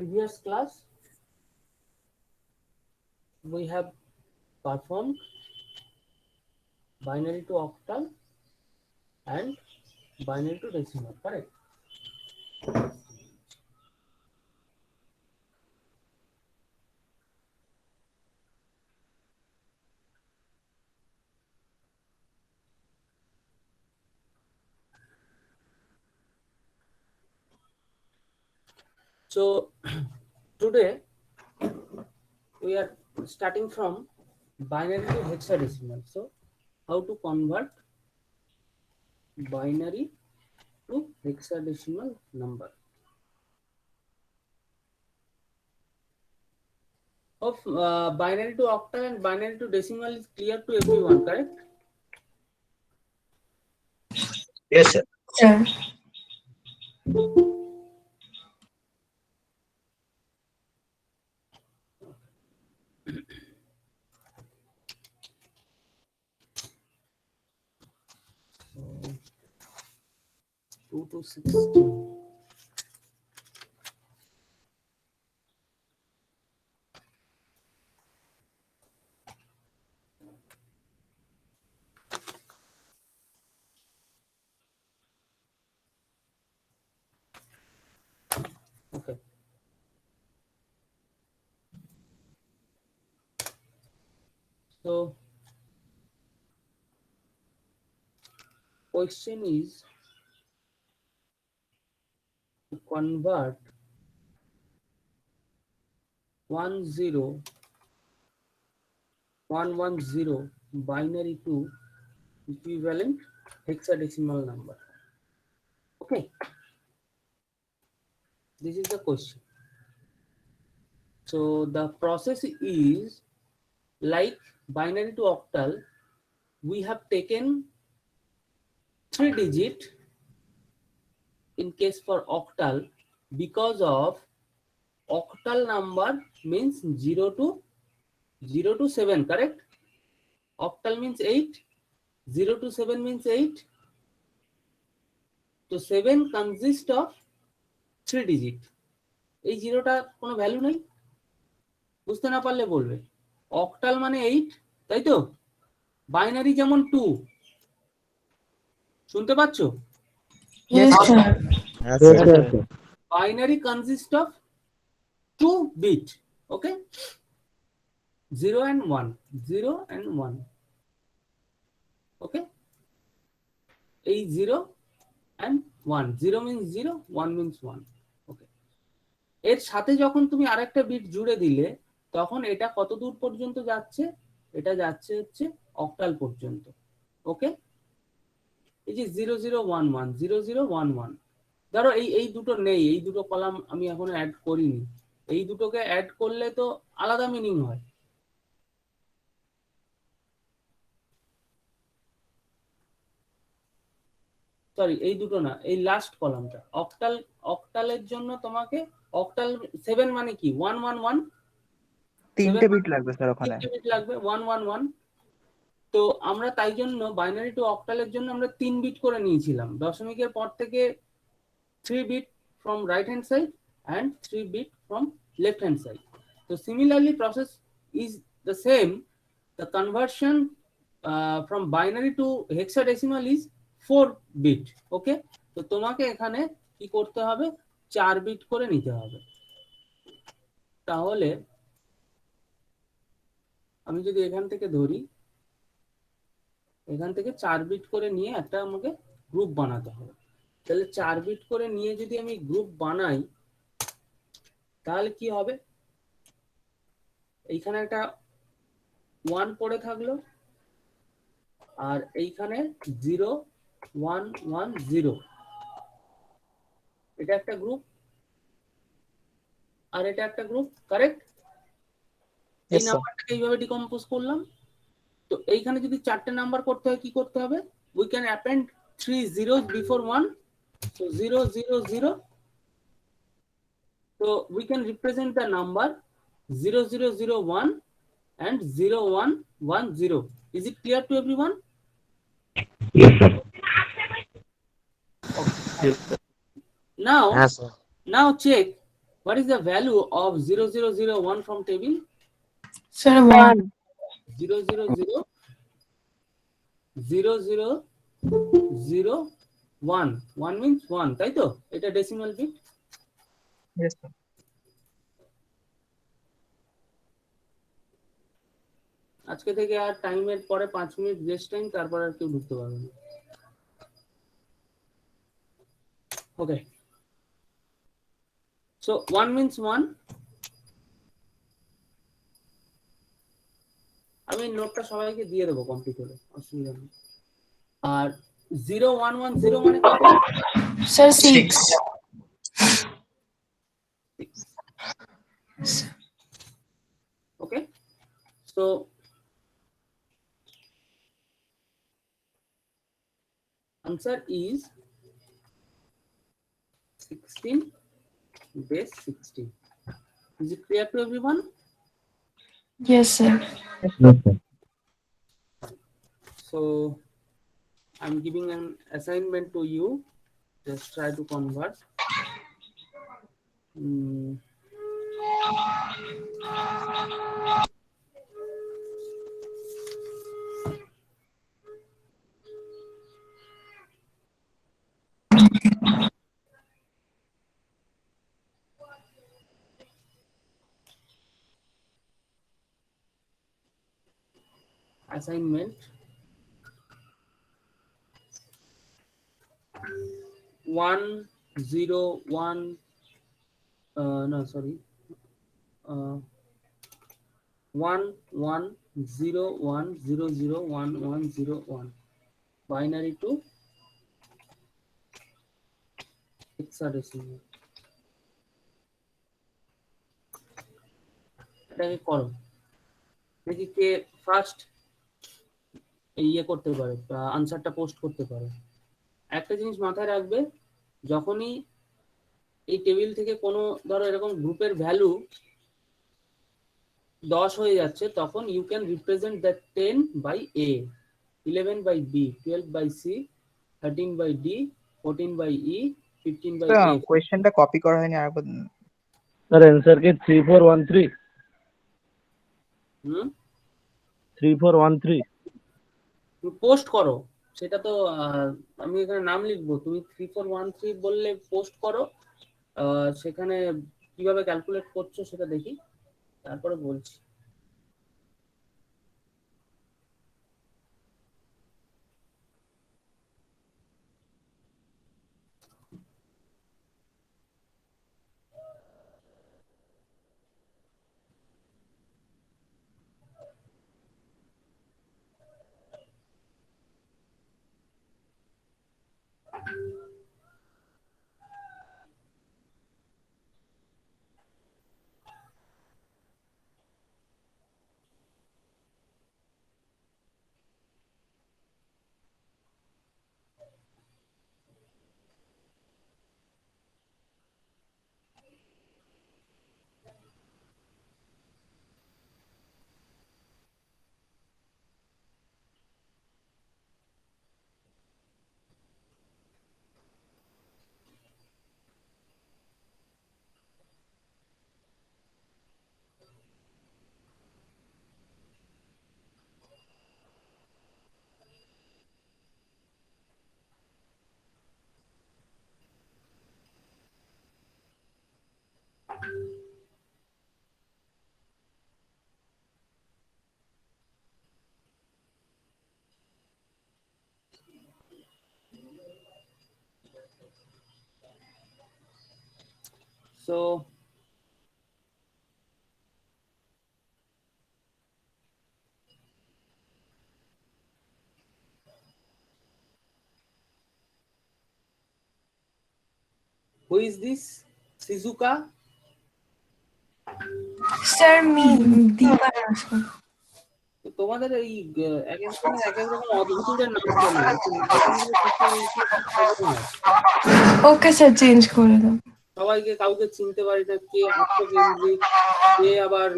previous class we have performed binary to octal and binary to decimal, correct? So today we are starting from binary to hexadecimal. So how to convert binary to hexadecimal number. Of binary to octal and binary to decimal is clear to everyone, correct? Yes, sir. Sir. So 2 to 16. Okay. So question is to convert 10110 binary to equivalent hexadecimal number. Okay, this is the question. So the process is like binary to octal. We have taken 3 digit in case for octal because of octal number means 0 to 7, correct? Octal means 8, 0 to 7 means 8. So 7 consists of 3 digit. এই জিরোটা কোনো value নেই, বুঝতে না পারলে বলবে। Octal মানে 8, তাই তো? বাইনারি যেমন 2, শুনতে পাচ্ছ? Yes, sir. Yes, sir. Binary consists of 2 bit, okay? 0 and 1, 0 and 1, okay? এই 0 and 1, 0 means 0, 1 means 1, okay? এর সাথে যখন তুমি আরেকটা বিট জুড়ে দিলে তখন এটা কত দূর পর্যন্ত যাচ্ছে? এটা যাচ্ছে হচ্ছে অক্টাল পর্যন্ত, ওকে? এই যে 0011 0011, ধরো এই দুটো নেই, এই দুটো কলাম আমি এখনো অ্যাড করিনি, এই দুটোকে অ্যাড করলে তো আলাদা মিনিং হয়। সরি, এই দুটো না, এই লাস্ট কলামটা অক্টালের জন্য তোমাকে অক্টাল 7 মানে কি 111, তিনটে বিট লাগবে স্যার ওখানে, 3 বিট লাগবে 111। তো আমরা তাই জন্য বাইনারি টু অক্টালের জন্য আমরা 3 বিট করে নিয়েছিলাম, দশমিকের পর থেকে 3 bit from right hand side and 3 bit from left hand side. So similarly process is the same. The conversion from binary to hexadecimal is 4 bit, okay? তো তোমাকে এখানে কি করতে হবে, 4 বিট করে নিতে হবে। তাহলে আমি যদি এখান থেকে ধরি, এখান থেকে 4 বিট করে নিয়ে একটা আমাকে গ্রুপ বানাতে হবে। তাহলে 4 বিট করে নিয়ে যদি আমি গ্রুপ বানাই তাহলে কি হবে, এইখানে একটা 1 পড়ে থাকলো আর এইখানে 0 1 1 0, এটা একটা গ্রুপ আর এটা একটা গ্রুপ, কারেক্ট? এই নাম্বারটাকে এইভাবে ডিকম্পোজ করলাম। তো এইখানে যদি 4টে নাম্বার করতে হয় কি করতে হবে, we can append 3 zeros before 1, so 0 0 0, so we can represent the number 0 0 0 1 and 0 1 1 0. Is it clear to everyone? Yes, sir. Okay. Now check What is the value of 0001 from table? Sir, 1. 0000001. 1 means 1, তাই তো? এটা decimal bit. Yes, sir. আজকে থেকে আর টাইমের পরে 5 minute rest time, তারপর আর কেউ ঢুকতে পারবে না। ওকে, সো 1 means 1। আমি নোটটা সবাইকে দিয়ে দেবো কমপ্লিট হলে, অসুবিধা নেই। আর 0110 মানে কত? Sir, 6. Okay, so answer is 16 base 16. Is it clear to everyone? Yes, sir. Yes, sir. So I'm giving an assignment to you. Just try to convert. Assignment 101 no sorry 1101001101 binary to hexadecimal। এটাকে করো, দেখি কে first ইয়ে করতে পারে, আনসারটা post করতে পারে। একটা জিনিস মাথায় রাখবে, যখনই এই টেবিল থেকে কোনো ধরো এরকম গ্রুপের ভ্যালু 10 হয়ে যাচ্ছে, তখন you can represent that 10 by A, 11 by B, 12 by C, 13 by D, 14 by E, 15 by F. কোয়েশ্চেনটা কপি করা হয়নি আরেকবার। सर आंसर के 3413 3413 তুমি পোস্ট করো, সেটা তো আমি এখানে নাম লিখবো, তুমি 3413 বললে পোস্ট করো। সেখানে কিভাবে ক্যালকুলেট করছো সেটা দেখি, তারপরে বলছি। So who is this? Shizuka? Sir, me. Deepa Rashmi. তো তোমাদের এই এক একজনের এক এক রকম অদ্ভুতের নাম বলে, নামগুলো ঠিক করে Okay, sir, change করে দাও। সবাইকে কাউকে চিনতে পারি না, কে আত্মকেন্দ্রিক, কে আবার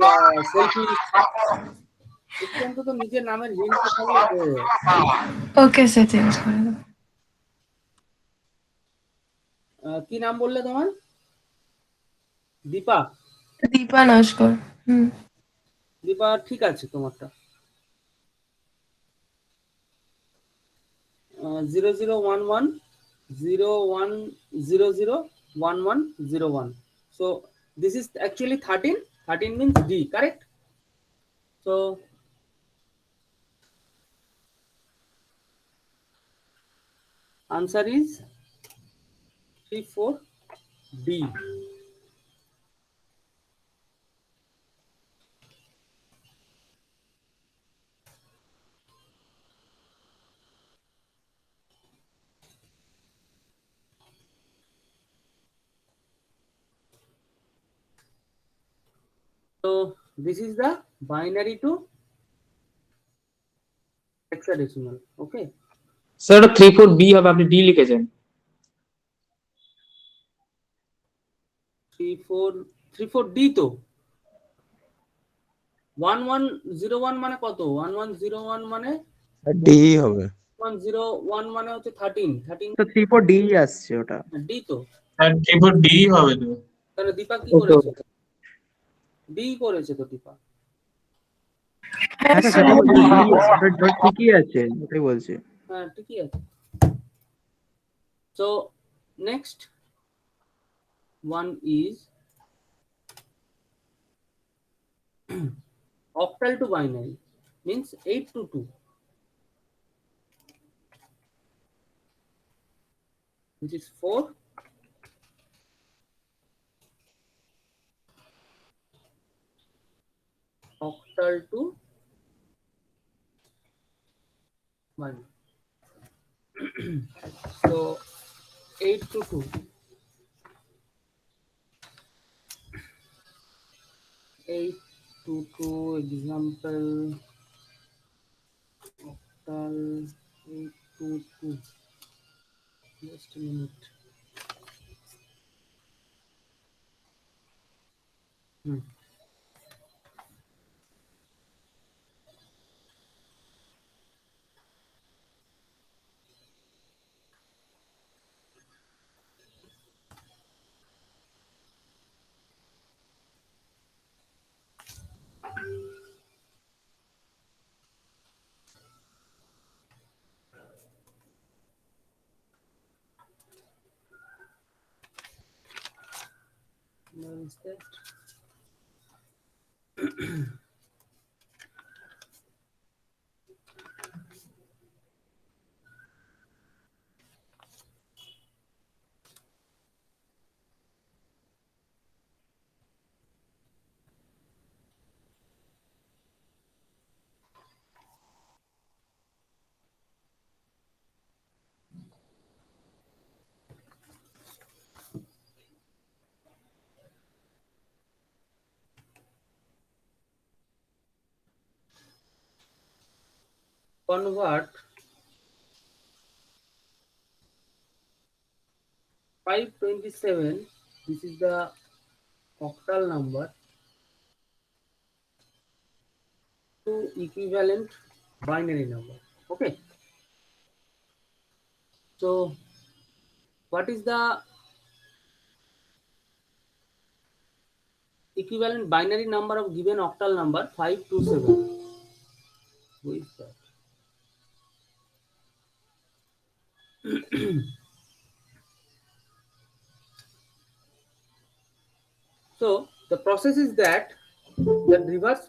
সেলফিশ। একটু অন্তত নিজের নামের হিন্ট থাকলে। Okay, sir, change করে দাও। কি নাম বললে তোমার? দীপা, দীপা নস্কর। দীপা ঠিক আছে তোমারটা। 0011 0100 1101. So this is actually 13. 13 means D, correct? So answer is 34D. So this is the binary to hexadecimal. Okay. Sir 34B হবে, আপনি ডি লিখেছেন। 34D তো 1101 মানে কত? 1101 মানে ডি হবে। 101 মানে হচ্ছে 13 13 তো 34D আসছে ওটা। ডি তো। স্যার 34D হবে তো। তাহলে দীপা কি Okay, করেছে? ডি করেছে তো দীপা। হ্যাঁ আচ্ছা স্যার। 34D ওটা ঠিকই আছে, ওটাই বলছি। হ্যাঁ ঠিকই আছে। So next one is octal to binary, means 8 to 2, which is 4. Octal to binary. So 8 to 2. 8 to 2 example. Octal 8 to 2. Just a minute. Where is that? Convert 527, this is the octal number, to equivalent binary number. Okay. So what is the equivalent binary number of given octal number 527? Who is that? So the process is that the reverse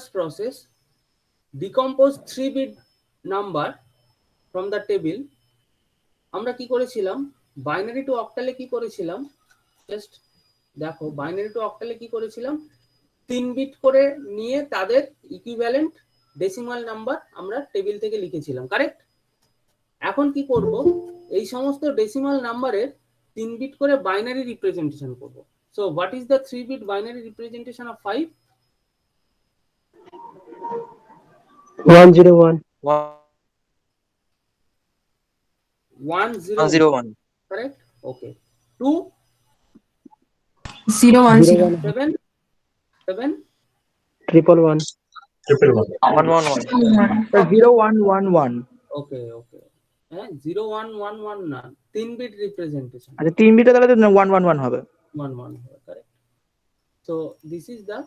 process, decompose 3-bit number from the table. আমরা কি করেছিলাম binary two অক্টালে কি করেছিলাম, just দেখো binary two অক্টালে কি করেছিলাম 3 bit করে নিয়ে তাদের ইকুইভ্যালেন্ট ডেসিমাল নাম্বার আমরা টেবিল থেকে লিখেছিলাম, কারেক্ট? এখন কি করব, এই সমস্ত ডেসিমাল নাম্বারের 3 বিট করে বাইনারি রিপ্রেজেন্টেশন করব। So what is the 3 bit binary representation of 5? 101. 101, correct? Okay. 2 010. 7 7 111 0111 okay. হ্যাঁ 0111 না 3 বিট রিপ্রেজেন্টেশন আচ্ছা 3 বিটে তাহলে তো 111 হবে। 11 হবে correct. So this is the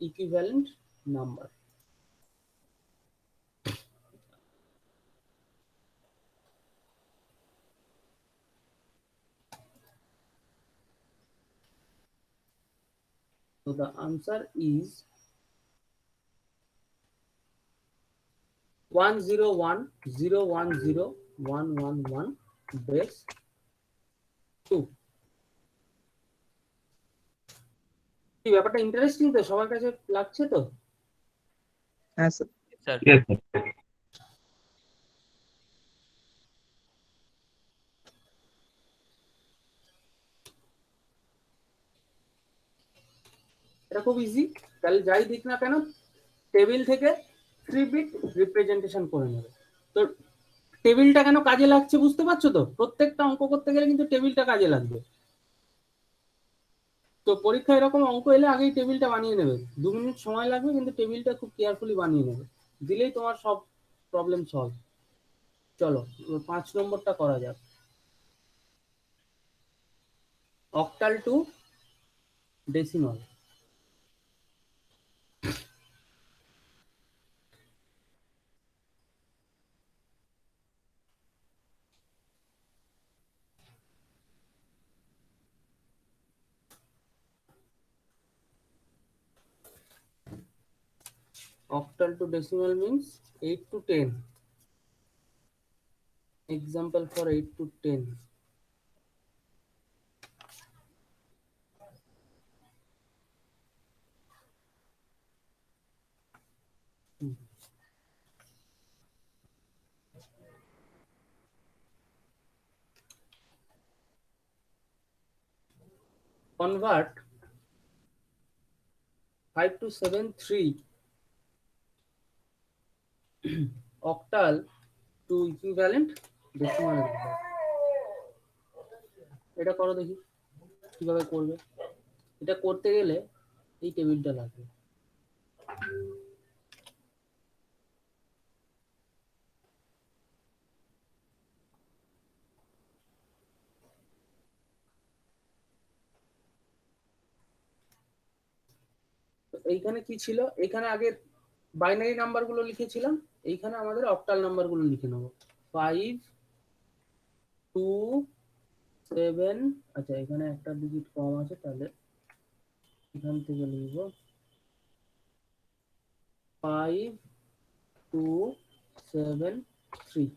equivalent number. So the answer is 1010111 base 2. এই ব্যাপারটা ইন্টারেস্টিং তো, সবার কাছে লাগছে তো? হ্যাঁ স্যার। Yes, sir. এটা খুব ইজি। তাহলে যাই দিক না কেন টেবিল থেকে 3 বিট রিপ্রেজেন্টেশন করে নেবে। তো টেবিলটা কেন কাজে লাগছে বুঝতে পারছো তো? প্রত্যেকটা অঙ্ক করতে গেলে কিন্তু টেবিলটা কাজে লাগবে। তো পরীক্ষায় এরকম অঙ্ক এলে আগেই টেবিলটা বানিয়ে নেবে, 2 মিনিট সময় লাগবে কিন্তু টেবিলটা খুব কেয়ারফুলি বানিয়ে নেবে, দিলেই তোমার সব প্রবলেম সলভ। চলো 5 নম্বরটা করা যাক। Octal two decimal. Octal to decimal means 8 to 10. Example for 8 to 10. Convert 5273 octal to equivalent decimal number. এটা করো দেখি কিভাবে করবে। এটা করতে গেলে এই টেবিলটা লাগবে। এইখানে কি ছিল, এখানে আগে বাইনারি নাম্বারগুলো লিখেছিলাম, এইখানে আমাদের অক্টাল নাম্বারগুলো লিখে নেব। 5 2 7, আচ্ছা এখানে একটা ডিজিট কম আছে তাহলে এখান থেকে লিখব 5 2 7 3।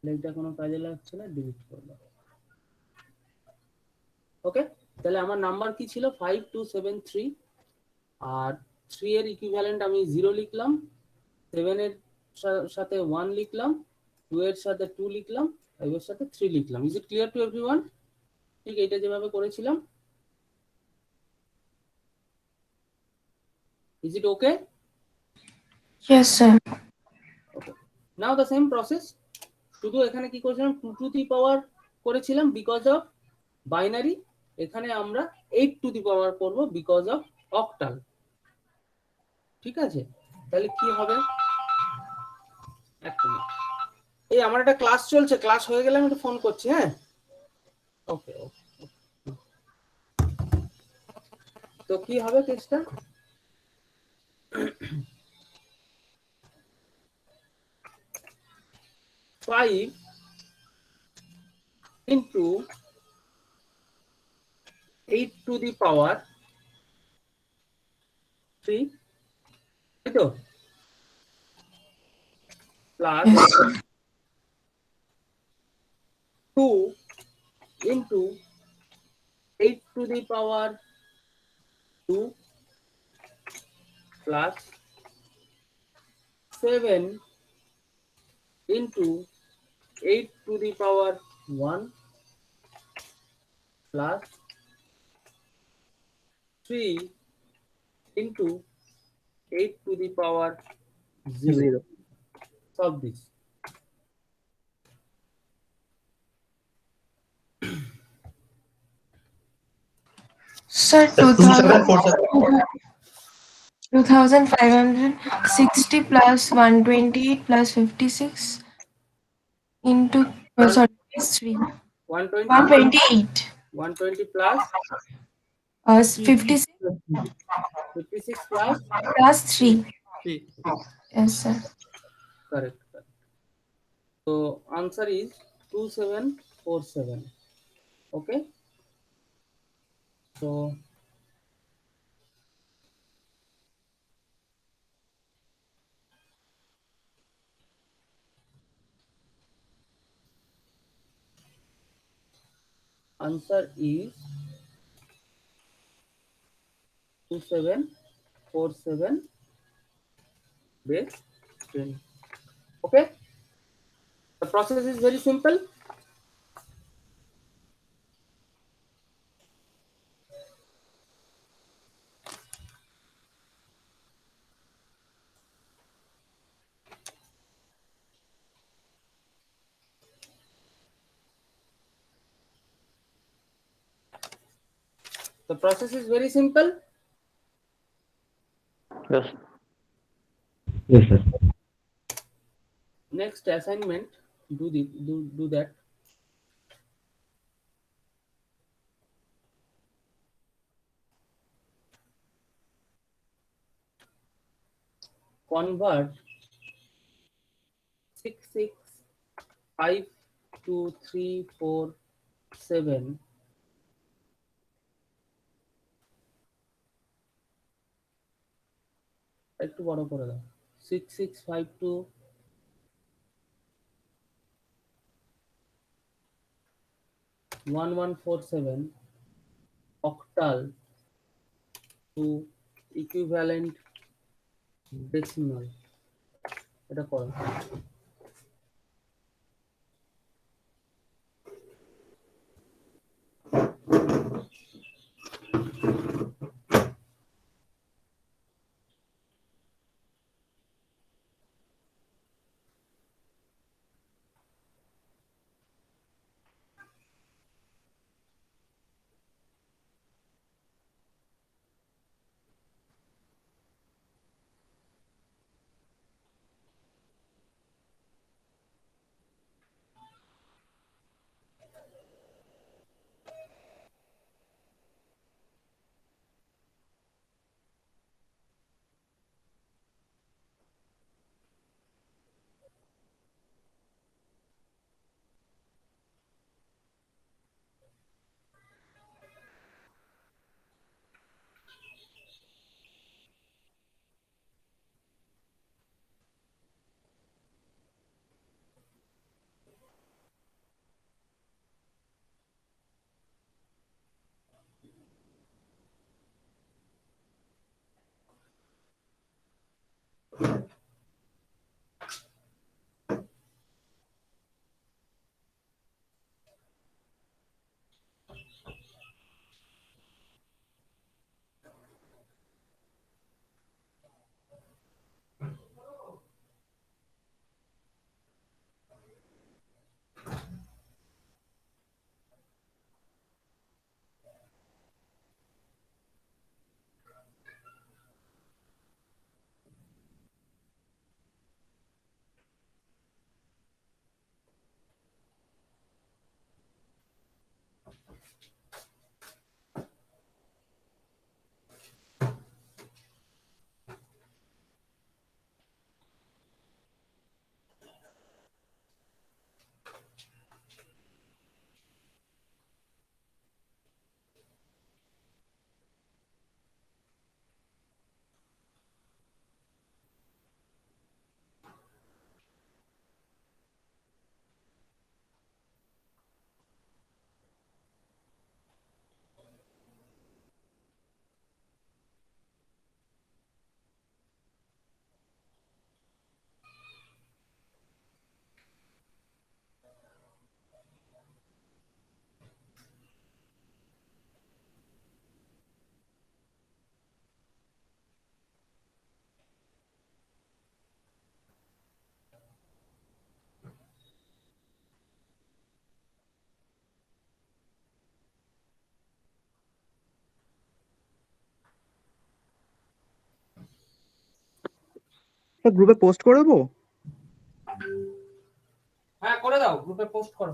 এটা কোনো কাজে লাগছে না, ডিলিট করলাম। ওকে, তাহলে আমার নাম্বার কি ছিল 5273, আর 3 এর ইকুইভ্যালেন্ট আমি 0 লিখলাম, 7 এর সাথে 1 লিখলাম, 2 এর সাথে 2 লিখলাম, 5 এর সাথে 3 লিখলাম। Is it clear to everyone? ঠিক এটা যেভাবে করেছিলাম। Is it okay? Yes, sir. Okay, now the same process, শুধু এখানে কি করেছিলাম 2 টু দি পাওয়ার করেছিলাম বিকজ অফ বাইনারি, এখানে আমরা 8 টু দি পাওয়ার করব বিকজ অফ অক্টাল। ঠিক আছে, তাহলে কি হবে, এক মিনিট, এই আমার একটা ক্লাস চলছে, ক্লাস হয়ে গেলে আমি একটু ফোন করছি। হ্যাঁ, ওকে ওকে। তো কি হবে কেসটা, ফাইভ ইন্টু 8 টু দি পাওয়ার 3, তাই তো, plus Yes, sir. 2 into 8 to the power 2 plus 7 into 8 to the power 1 plus 3 into 8 to the power 0. 0 Solve this. Sir, 2747. 2560 plus 128 plus 56 into, sorry, plus 3. 120 128. 120 plus 56 56 plus plus 3. 3. Yes, sir. Correct. So answer is 2747. Okay. So answer is 2747 base 10. Okay. The process is very simple. The process is very simple. Yes. Yes, sir. Next assignment, do that. Convert 6 6 5 2 3 4 7 একটু বড় করে দাও 6652 1147 octal to equivalent decimal. এটা করো। গ্রুপে post করে দেবো। হ্যাঁ করে করে দাও, গ্রুপে পোস্ট করো।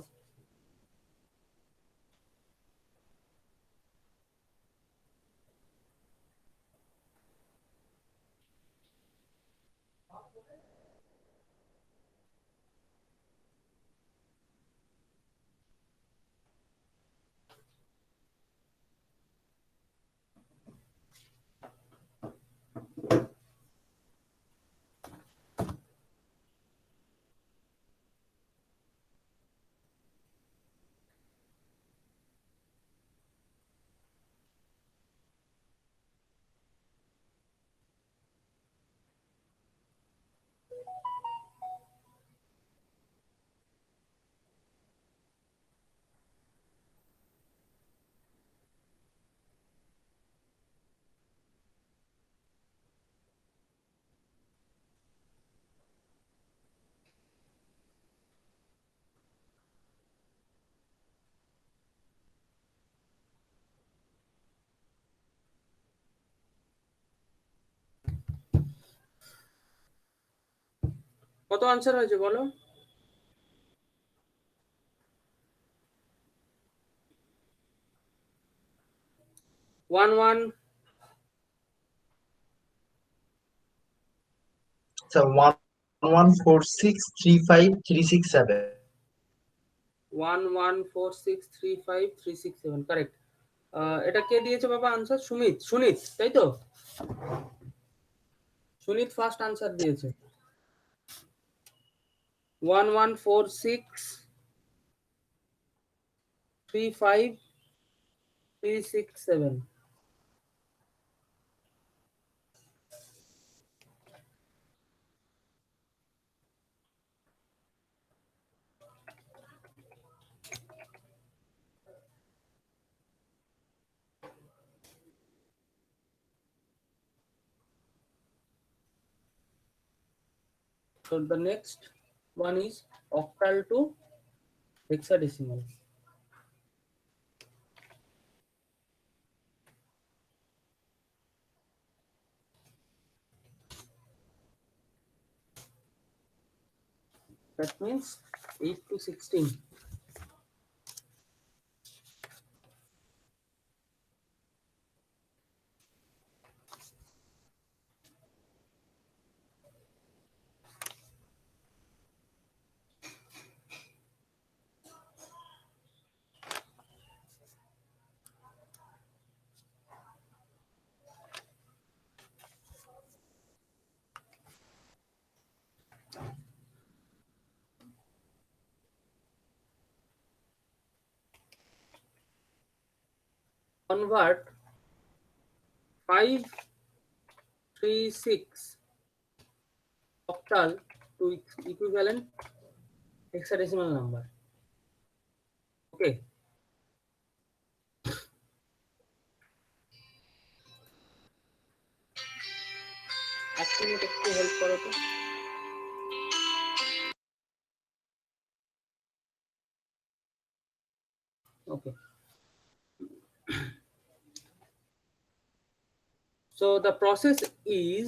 কত আনসার হয়েছে বলো? One So 11463537. 11463537 কারেক্ট। এটা কে দিয়েছে বাবা আনসার? সুনীত, তাই তো? সুনীত ফার্স্ট আনসার দিয়েছে 11463537। So the next one is octal to hexadecimal. That means 8 to 16. Convert 536 octal to equivalent hexadecimal number. Okay. Actually, একটু হেল্প করো তো। Okay. So the process is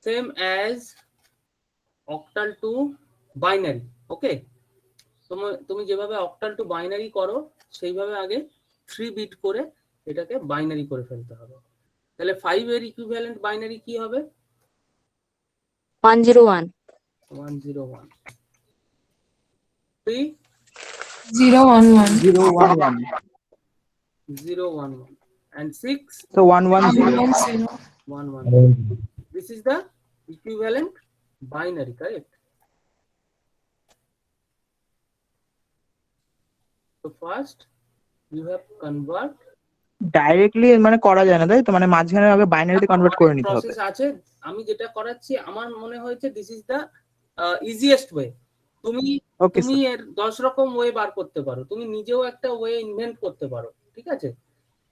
same as octal to binary. Okay. তুমি যেভাবে octal to binary করো সেইভাবে আগে 3 bit করে এটাকে বাইনারি করে ফেলতে হবে। তাহলে 5 এর ইকুইভ্যালেন্ট বাইনারি কি হবে? 101. 101. 3 011. 011. 011 and 6 So 110. 110. 111. This is the equivalent binary, correct? So first you have convert. Directly মানে করা যায় না তাই তো, মানে মাঝখানে আগে বাইনারিতে কনভার্ট করে নিতে হবে। প্রসেস আছে, আমি যেটা করাচ্ছি আমার মনে হয়েছে this is the easiest way. তুমি এর 10 রকম ওয়ে বার করতে পারো, তুমি নিজেও একটা ওয়ে ইনভেন্ট করতে পারো, ঠিক আছে?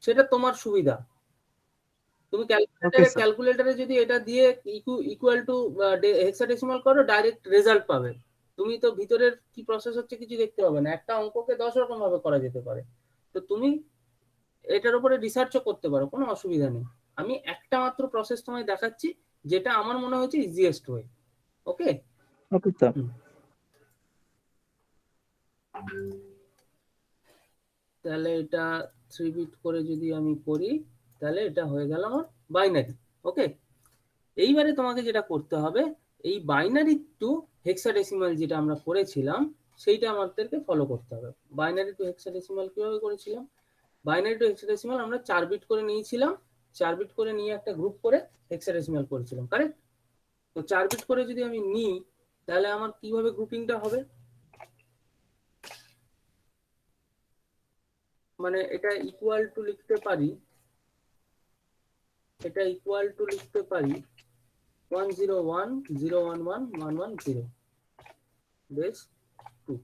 সেটা তোমার সুবিধা। তুমি ক্যালকুলেটরে যদি এটা দিয়ে ইকুয়াল টু হেক্সাডেসিমাল করো, ডাইরেক্ট রেজাল্ট পাবে। তুমি তো ভিতরের কি প্রসেস হচ্ছে কিছু দেখতে পাবে না। একটা অঙ্ককে 10 রকম ভাবে করা যেতে পারে। তো তুমি এটার উপরে রিসার্চও করতে পারো, কোনো অসুবিধা নেই। আমি একটা মাত্র প্রসেস তোমায় দেখাচ্ছি যেটা আমার মনে হচ্ছে ইজিয়েস্ট ওয়ে। ওকে, ওকে স্যার। তাহলে এটা 3 বিট করে যদি আমি করি তাহলে এটা হয়ে গেল আমার বাইনারি। ওকে, এইবারে তোমাকে যেটা করতে হবে, এই বাইনারি টু হেক্সাডেসিমাল যেটা আমরা করেছিলাম সেইটা আমাদেরকে ফলো করতে হবে। বাইনারি টু হেক্সাডেসিমাল কিভাবে করেছিলাম? বাইনারি টু হেক্সাডেসিমাল আমরা 4 বিট করে নিয়েছিলাম, 4 বিট করে নিয়ে একটা গ্রুপ করে হেক্সাডেসিমাল করেছিলাম, কারেক্ট? তো 4 বিট করে যদি আমি নিই তাহলে আমার কিভাবে গ্রুপিংটা হবে? মানে এটা ইকুয়াল টু লিখতে পারি, এটা ইকুয়াল টু লিখতে পারি 101 011 110 বেস 2।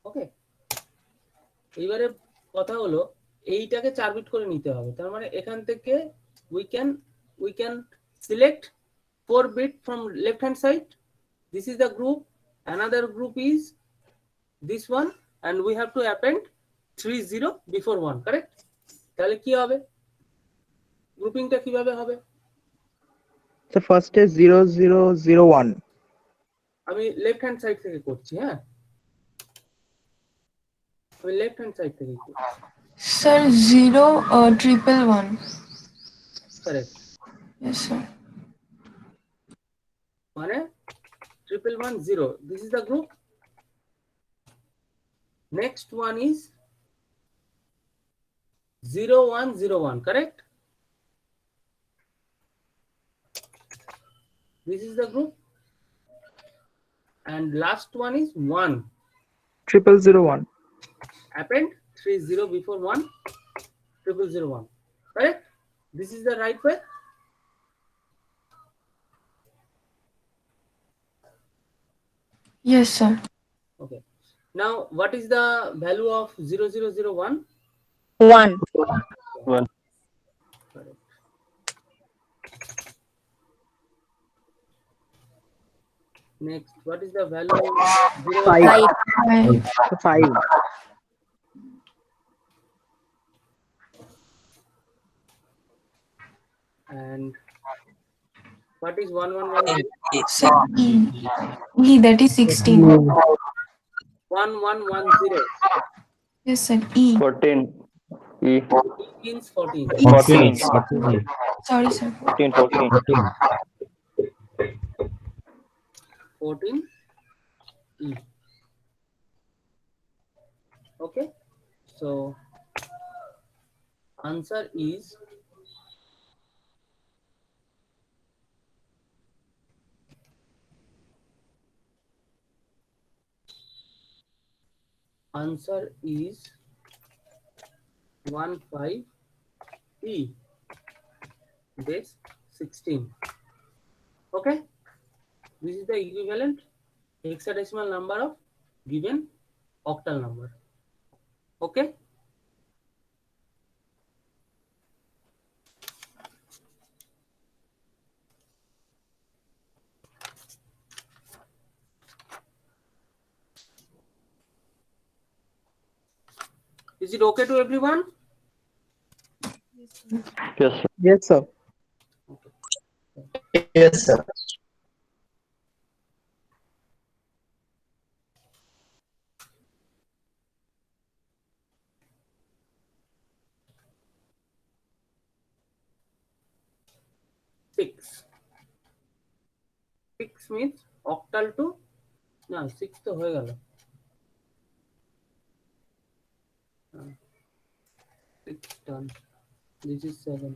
ওকে, এইবারে কথা হলো এইটাকে 4 বিট করে নিতে হবে। তার মানে এখান থেকে we can select 4 bit from left hand side. This is the group, another group is this one, and we have to append 30 before 1, correct? তাহলে কি হবে, গ্রুপিংটা কিভাবে হবে? স্যার ফার্স্টে 0001। আমি লেফট হ্যান্ড সাইড থেকে করছি। হ্যাঁ, আমি লেফট হ্যান্ড সাইড থেকে করছি। Sir, 0 111. Correct, Yes, sir. মানে 1110, this is the group. Next one is 0101, correct? This is the group, and last one is 1. 0001। Append 30 before 1, 0001, correct? This is the right way. Yes, sir. Okay, now what is the value of 0001? 1. Correct. Next, what is the value of 5। 5. 5। and what is 1110? Sir, E. E, that is 16. 1110. Yes, sir. E. 14. E. E means 14. 14. Sorry, sir. 14. 14 E. Okay, so answer is answer is 15 E base 16. Okay, this is the equivalent hexadecimal number of given octal number. Okay, is it okay to everyone? Yes, sir. Yes, sir. Yes, sir. Six means octal to না 6 তো হয়ে গেল। 6 done. This is 7.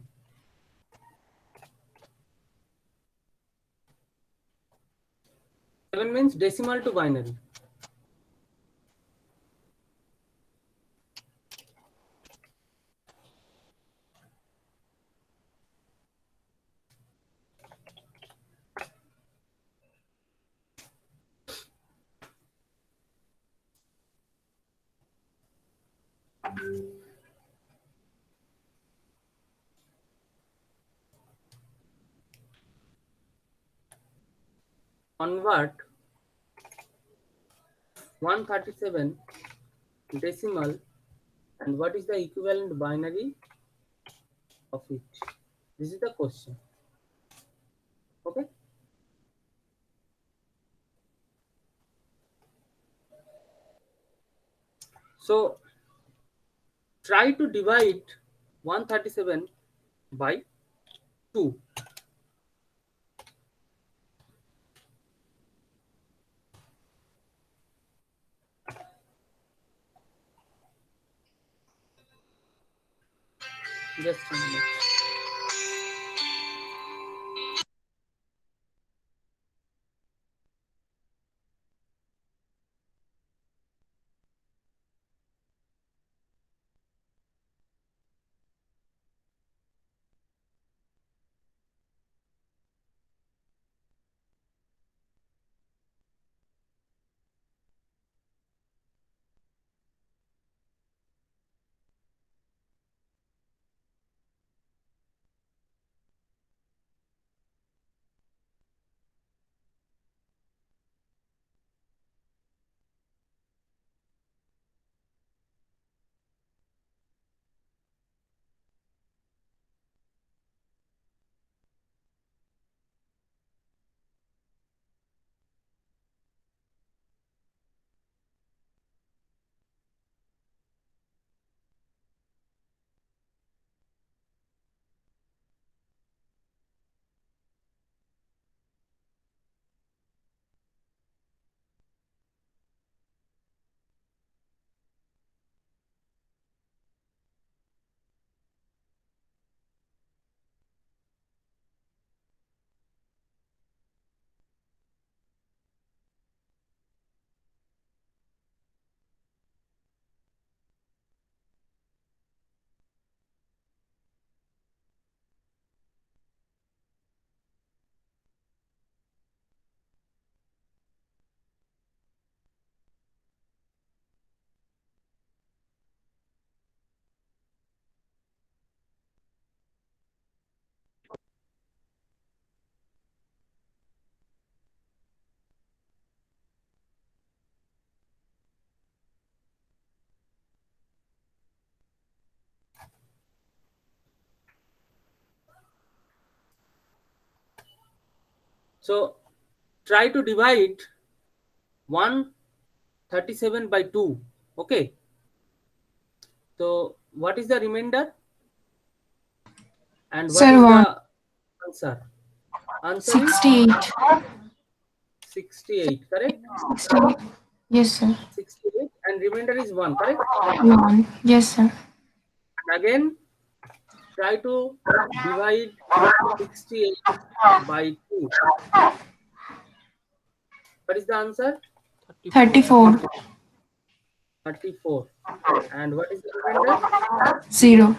7 means decimal to binary. Convert 137 decimal, and what is the equivalent binary of it? This is the question. Okay. So try to divide 137 by 2. Just a minute. So try to divide 137 by 2. Okay. So what is the remainder? And what Sir, is 1. the answer? Answer is 68. 68, correct? 68. Yes, sir. 68 and remainder is 1, correct? 1. Yes, sir. And again try to divide 68 by 2. What is the answer? 34. 34. And what is the remainder? 0.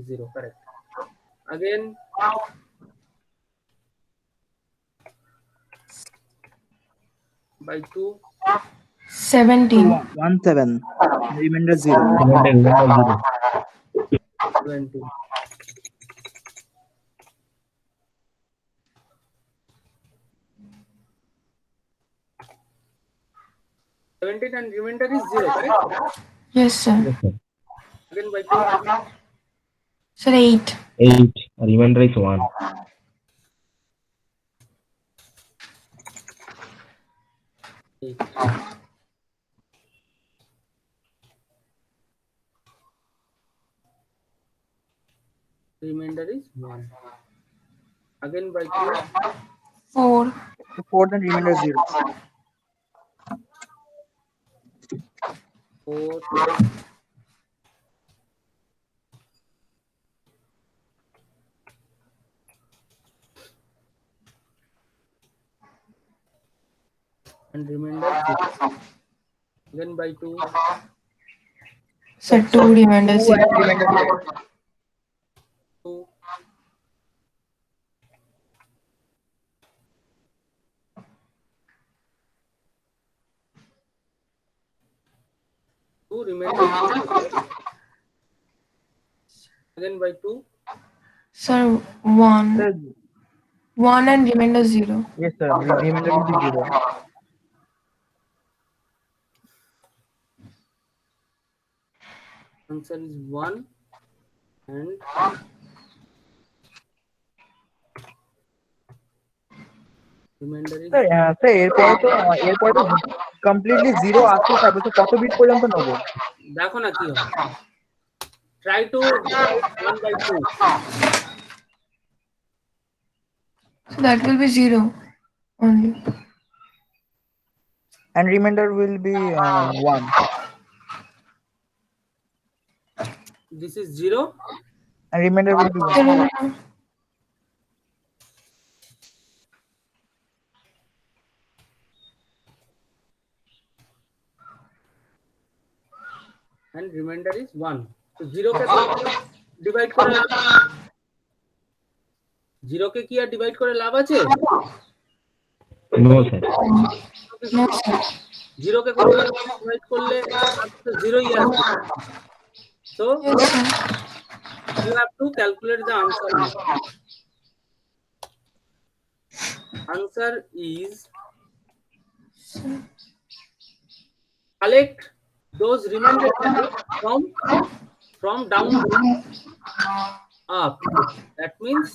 0, correct. Again by 2. 17. 17. Remainder 0. Remainder 20. Seventeen and remainder is 0, correct? Yes, sir. Yes, sir. Again by 2. Sir, 8. 8. Remainder is 1. 8. Remainder is 1. Again by 2. 4. 4 then remainder 0. 4. And remainder 0. Again by 2. Sir, 2 remainder 2 0. and remainder 0. 2. Remainder 0. Again by 2. Sir, 1. Sir, 1 and remainder 0. yes, sir. Remainder will be 0. Answer is 1 and reminder is sir এরপরে তো completely zero আসতে থাকবে, তো কত bit পর্যন্ত নেবো? দেখো না কি হয়, try to 1/2. So that will be 0 only. And remainder will be 1. This is 0. And remainder will be 1. No, no, no, no. And remainder is 1. So 0 K divide করে লাভ, 0 কে কি আর ডিভাইড করে লাভ আছে? No, sir. No, sir. 0 কে কোনো divide করলে তো 0 ই আসবে। So Yes, sir. you have to calculate the answer now. Answer is collect those remainder from down to up. That means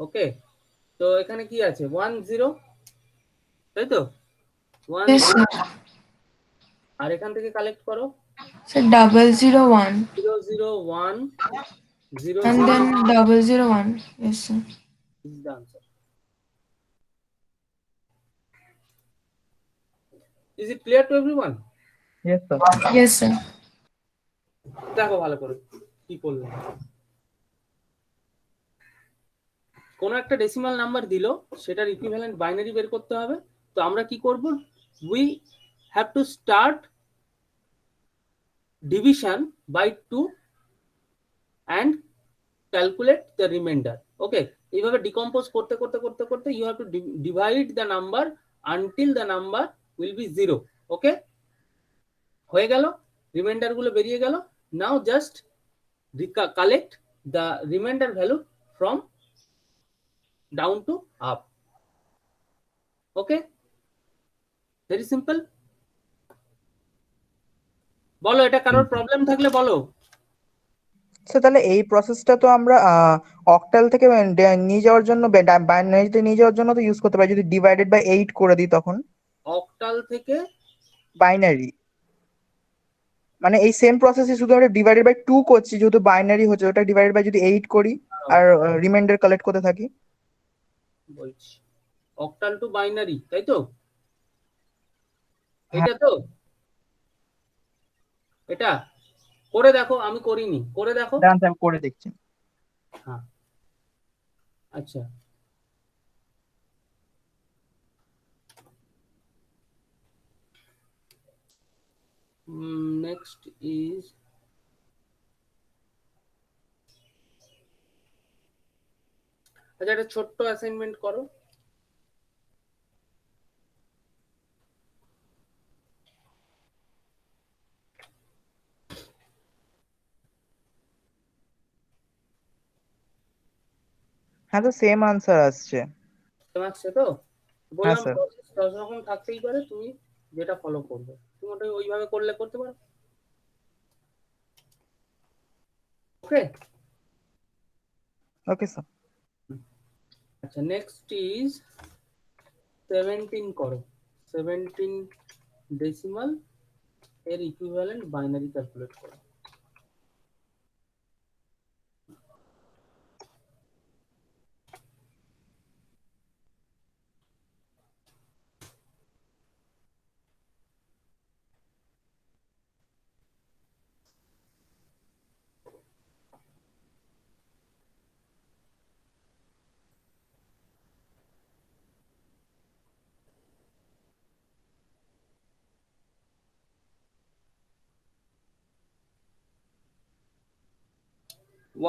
okay. তো এখানে কি আছে 1 0, তাই তো 1 Yes, sir. আর এখান থেকে কালেক্ট করো So 001 0 0 1 0 and then 001. Yes, sir. is the answer. Is it clear to everyone? Yes, sir. Yes, sir. দেখো ভালো করে কি করলাম। কোন একটা ডেসিমাল নাম্বার দিল, সেটার ইকুইভ্যালেন্ট বাইনারি বের করতে হবে। তো আমরা কি করব, we have to start division by 2 and calculate the remainder. Okay, এইভাবে ডিকম্পোজ করতে করতে করতে করতে you have to divide the number until the number will be 0. Okay, হয়ে গেল, রিমাইন্ডার গুলো বেরিয়ে গেল। now just collect the remainder value from down to up. Okay, very simple. বলো, এটা কারোর প্রবলেম থাকলে বলো। স্যার তাহলে এই প্রসেসটা তো আমরা অক্টাল থেকে নিয়ে যাওয়ার জন্য, বাইনারিতে নিয়ে যাওয়ার জন্য তো ইউজ করতে পারি, যদি ডিভাইডেড বাই 8 করে দিই তখন। অক্টাল থেকে বাইনারি মানে এই সেম প্রসেসে শুধু আমরা ডিভাইডেড বাই 2 করছি, যেহেতু বাইনারি হচ্ছে, ওটা ডিভাইডেড বাই যদি 8 করি আর রিমাইন্ডার কালেক্ট করতে থাকি। বলছি অক্টাল টু বাইনারি, তাই তো? এটা তো, এটা করে দেখো, আমি করিনি, করে দেখো। দাঁড়ান আমি করে দেখছি। হ্যাঁ, আচ্ছা নেক্সট ইজ আচ্ছা, একটা ছোট্ট অ্যাসাইনমেন্ট করো। হ্যাঁ, তো সেম আনসার আসছে। আসছে তো? বললাম স্যার। প্রসেস 10 রকম থাকতেই পারে, তুমি যেটা ফলো করবে তুমি ওটা ওইভাবে করলে করতে পারো। ওকে ওকে স্যার। আচ্ছা, নেক্সট ইজ 17 করো। 17 ডেসিমাল এর ইকুইভ্যালেন্ট বাইনারি ক্যালকুলেট করো।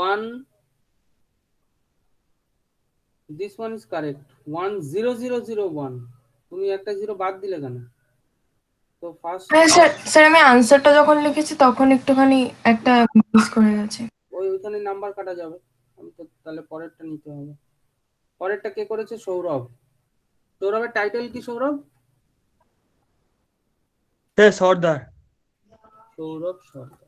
One, this one is correct. 10001. তুমি একটা জিরো বাদ দিলে কেন? তো ফার্স্ট হ্যাঁ স্যার, স্যার আমি আনসারটা যখন লিখেছি তখন একটুখানি একটা মিস করে গেছে। ওইখানে নাম্বার কাটা যাবে, আমি তো তাহলে পরেরটা নিতে হবে। পরেরটা কে করেছে? সৌরভ। সৌরভের টাইটেল কি সৌরভ? সর্দার। সৌরভ সর্দার।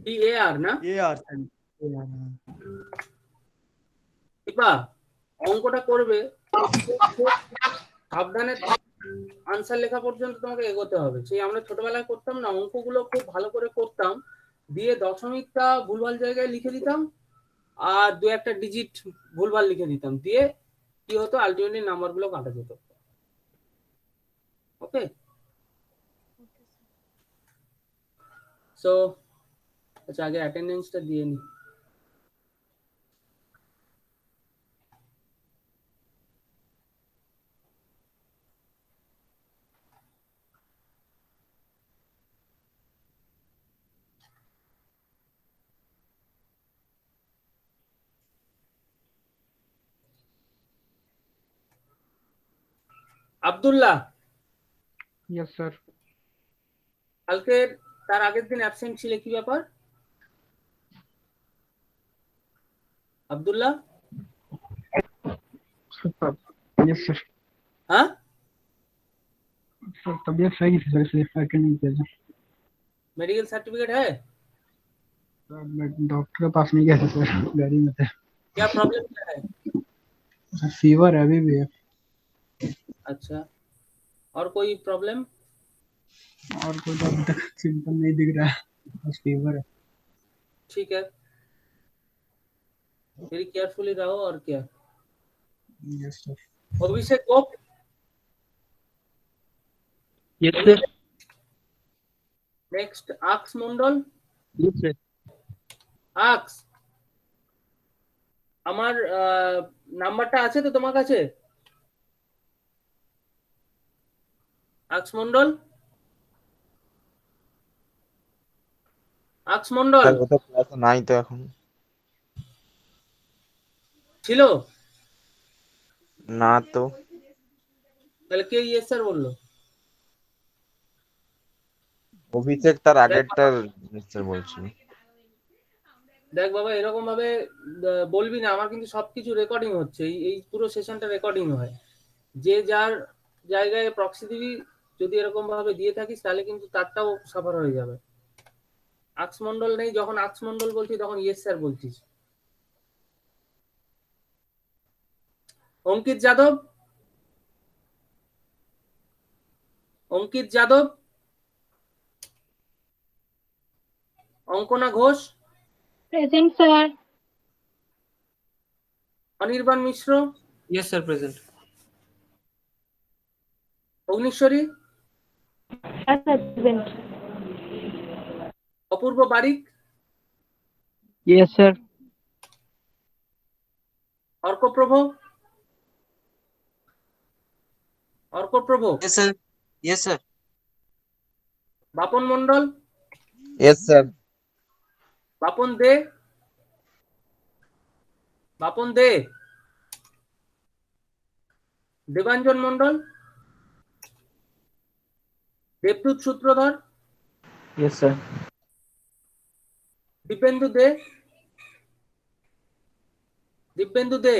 DAR না AR দীপা অঙ্কটা করবে খুব সাবধানে আনসার লেখা পর্যন্ত তোমাকে এগোতে হবে। সেই আমরা ছোটবেলায় করতাম না, অঙ্কগুলো খুব ভালো করে করতাম, দিয়ে দশমিকটা ভুলভাল জায়গায় লিখে দিতাম আর দু একটা ডিজিট ভুলভাল লিখে দিতাম, দিয়ে কি হতো আলটিমেটলি নাম্বারগুলো কাটা যেত। ওকে, সো আচ্ছা আগে অ্যাটেন্ডেন্সটা দিয়ে নি। Abdullah, Yes, sir. কালকে তার আগের দিন অ্যাবসেন্ট ছিলে, কি ব্যাপার আব্দুল্লাহ? Yes, sir. हाँ सर तबीयत सही थी सर इसलिए अटेंड नहीं किया सर। मेडिकल सर्टिफिकेट है? मैं डॉक्टर के पास नहीं गया था सर, गाड़ी में थे। क्या प्रॉब्लम क्या है? सर फीवर है अभी भी है। अच्छा, और कोई प्रॉब्लम? और कोई तो अभी तक सिम्टम नहीं दिख रहा है, बस फीवर है। ठीक है, वेरी केयरफुली रहो। और क्या? Yes sir. Abhishek Gop, Yes, sir. Next Aks Mandal. Yes, sir. Aks, আমার নাম্বারটা আছে তো তোমার কাছে? আক্স মন্ডল, আক্স মন্ডল স্যার ও তো ক্লাসে নাই তো এখন। ছিল? না তো। তাহলে কে ইয়েস স্যার বললো? অভিষেক তার আগেরটার স্যার বলছি। দেখ বাবা, এরকম ভাবে বলবি না, আমার কিন্তু সবকিছু রেকর্ডিং হচ্ছে, এই পুরো সেশনটা রেকর্ডিং হয়। যে যার জায়গায় প্রক্সি দিবি, যদি এরকম ভাবে দিয়ে থাকিস তাহলে কিন্তু তারটাও সাফার হয়ে যাবে। আক্স মন্ডল নেই, যখন আক্স মন্ডল বলছি তখন ইয়েস স্যার বলছিস। Ankit Yadav, Ankit Yadav, Ankana Ghosh, present sir. Anirban Mishra, Yes, sir. Present. Agnishwari, present. Apurba Barik, yes sir. Arkaprabha, Arkaprabha, Yes, sir. Yes, sir. Bapan Mandal, yes sir. Bapan De, Bapan De, Debanjan Mandal, Debdut Sutradhar, Yes, sir. Dibyendu De, Dibyendu De,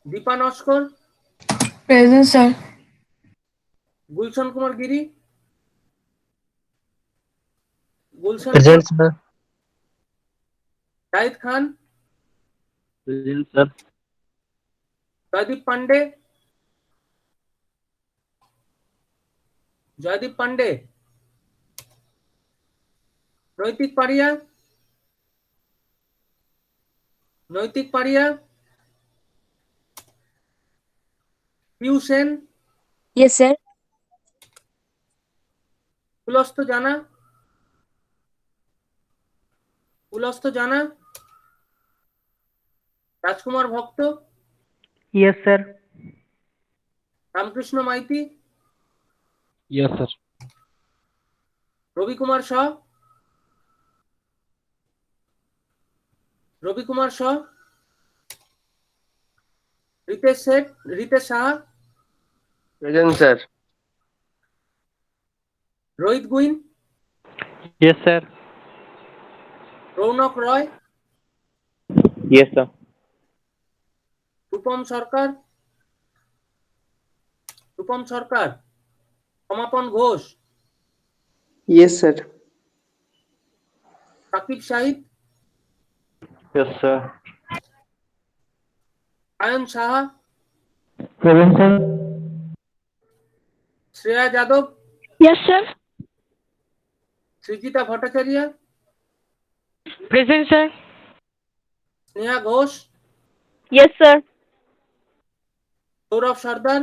Dipa Naskar, present sir. Gulshan Kumar Giri, Gulshan Present, sir. Zahid Khan, Present, sir. Joydeep Pandey, Joydeep Pandey, Naitik Paria, Naitik Paria, Piu Sen, yes sir. Pulasta Jana, Pulasta Jana, Rajkumar Bhakta, yes sir. Ramkrishna Maity, Yes, sir. Ravi Kumar Shah, Ravi Kumar Shah, Ritesh Sheth, Ritesh Saha, Present, sir. Rohit Guin, Yes, sir. Rounak Roy, Yes, sir. Rupam Sarkar, Rupam Sarkar, Samapan Ghosh, Yes, sir. Sakib Shahid, Yes, sir. Ayan Saha, Present, sir. Shreya Yadav, Yes, sir. Srijita Bhattacharya, Present, sir. Sneha Ghosh, Yes, sir. Sourav Sardar,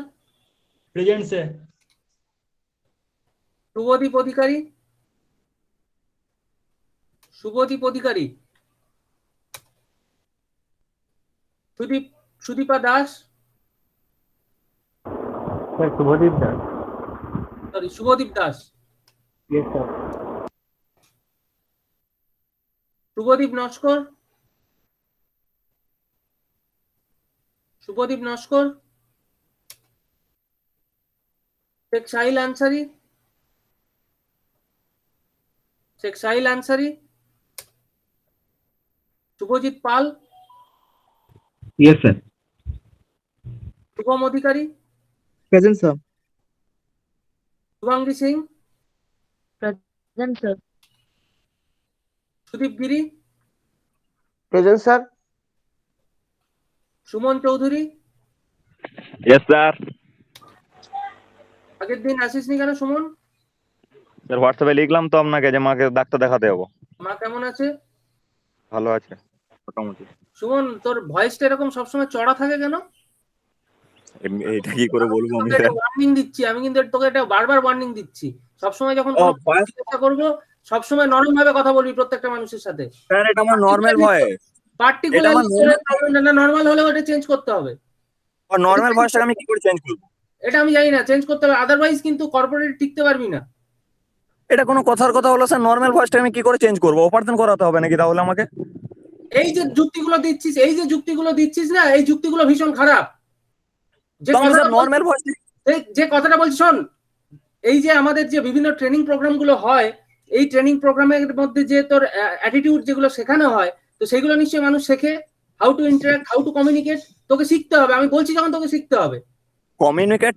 Present, sir. Subhadip Adhikari, Sudipa Das, Sir, Subhadip Das. Subhadip Das, Yes, sir. Subhadip Naskar, Sheikh Sahil Ansari, Subhajit Pal, Yes, sir. Subham Adhikari, present sir. Subhangi Singh, Present, sir. Sudip Giri, Present, sir. Suman Chowdhury. Yes, sir. আগের দিন আসিসনি কেন Suman? Sir হোয়াটসঅ্যাপে লিখলাম তো আপনাকে যে মাকে doctor দেখাতে যাবো। মা কেমন আছে? ভালো আছে মোটামুটি। সুমন, তোর ভয়েসটা এরকম সবসময় চড়া থাকে কেন? এইটা কি করে বলবো আমি স্যার? ওয়ার্নিং দিচ্ছি আমি, কিন্তু তোকে এটা বারবার ওয়ার্নিং দিচ্ছি। সবসময় যখন চেষ্টা করবো সবসময় নরম ভাবে কথা বলবি প্রত্যেকটা মানুষের সাথে। স্যার এটা আমার নরমাল ভয়েস। পার্টিকুলার না, নরমাল হলে ওটা চেঞ্জ করতে হবে। আর নরমাল ভয়েসটাকে আমি কি করে চেঞ্জ করব? এটা আমি জানি না, চেঞ্জ করতে হবে, আদারওয়াইজ কিন্তু কর্পোরেট টিকতে পারবি না। এটা কোনো কথার কথা হলো স্যার? নরমাল ভয়েসটাকে আমি কি করে চেঞ্জ করব? অপারেশন করাতে হবে নাকি তাহলে আমাকে? এই যে যুক্তিগুলো দিচ্ছিস না, এই যুক্তিগুলো ভীষণ খারাপ। নরমাল ভয়েস যে কথাটা বলছি শোন, এই যে আমাদের যে বিভিন্ন ট্রেনিং প্রোগ্রাম গুলো হয়, এই ট্রেনিং প্রোগ্রামের মধ্যে যে তোর অ্যাটিটিউড যেগুলো শেখানো হয়, তো সেগুলো নিশ্চয়ই মানুষ শেখে। How to interact, how to communicate, তোকে শিখতে হবে। আমি বলছি যখন তোকে শিখতে হবে। কমিউনিকেট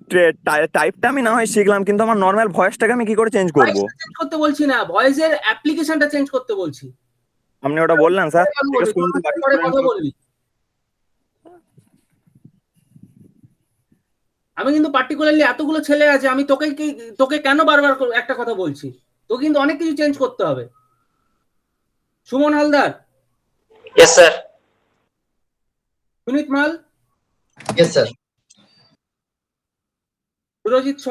টাইপটা আমি না হয় শিখলাম, কিন্তু আমার নরমাল ভয়েসটাকে আমি কি করে চেঞ্জ করব? চেঞ্জ করতে বলছি না, ভয়েসের অ্যাপ্লিকেশনটা চেঞ্জ করতে বলছি। আপনি ওটা বললেন স্যার। পরে কথা বলবি। আমি কিন্তু পার্টিকুলারলি এতগুলো ছেলে আছে, আমি তোকে কেন বারবার একটা কথা বলছি, তোকে কিন্তু অনেক কিছু চেঞ্জ করতে হবে। সুমন হালদার। Yes, sir. সুনীত মাল। Yes, sir. সুরজিৎ শ।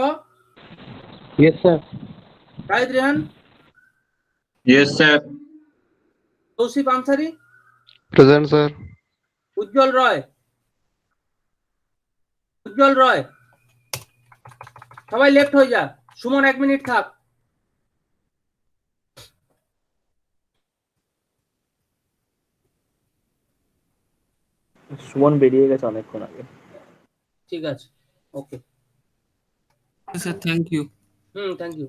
Yes, sir. Shahid Rehan. Yes, sir. Tausif Ansari. Present, sir. উজ্জ্বল রয়। সবাই লেফট হয়ে যা। সুমন 1 মিনিট থাক। সুমন বেরিয়ে গেছে অনেকক্ষণ আগে। ঠিক আছে, okay. Sir, thank you. Thank you.